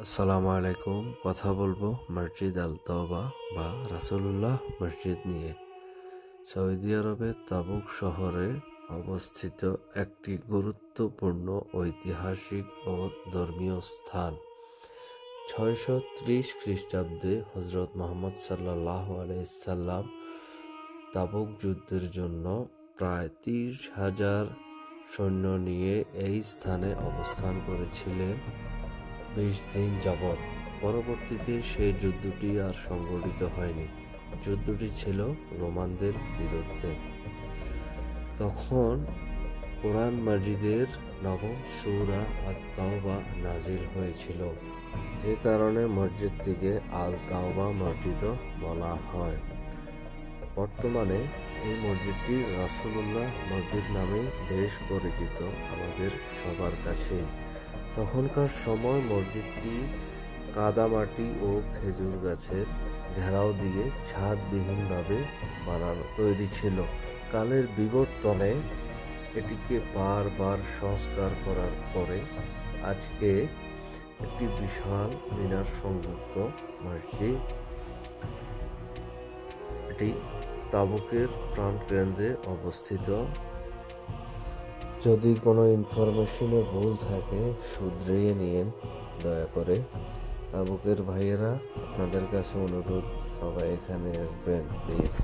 আসসালামু আলাইকুম। কথা বলবো মসজিদ আল তওবা বা রাসূলুল্লাহ মসজিদ নিয়ে। সৌদি আরবের তাবুক শহরে অবস্থিত একটি গুরুত্বপূর্ণ ঐতিহাসিক ও ধর্মীয় স্থান। 630 খ্রিস্টাব্দে হযরত মুহাম্মদ সাল্লাল্লাহু আলাইহি সাল্লাম তাবুক যুদ্ধের জন্য প্রায় 30,000 সৈন্য নিয়ে এই স্থানে অবস্থান করেছিলেন 20 দিন যাবৎ। পরবর্তীতে সেই যুদ্ধটি আর সংঘটিত হয়নি। যুদ্ধটি ছিল রোমানদের বিরুদ্ধে। তখন কোরআন মাজিদের নবম সূরা আত-তাওবা নাজিল হয়েছিল, যে কারণে মসজিদটিকে আল তাওবা মসজিদও বলা হয়। বর্তমানে এই মসজিদটি রাসূলুল্লাহ মসজিদ নামে বেশ পরিচিত আমাদের সবার কাছে। তখনকার সময় মসজিদটি কাদামাটি ও খেজুর গাছের ঘেরাও দিয়ে ছাদবিহীনভাবে তৈরি ছিল। কালের বিবর্তনে এটিকে বারবার সংস্কার করার পরে আজকে একটি বিশাল মিনার সংযুক্ত মসজিদ। এটি তাবুকের প্রাণকেন্দ্রে অবস্থিত। যদি কোনো ইনফরমেশনে ভুল থাকে শুধরিয়ে নিন দয়া করে। তাবুকের ভাইয়েরা, আপনাদের কাছে অনুরোধ, সবাই এখানে আসবেন প্লিজ।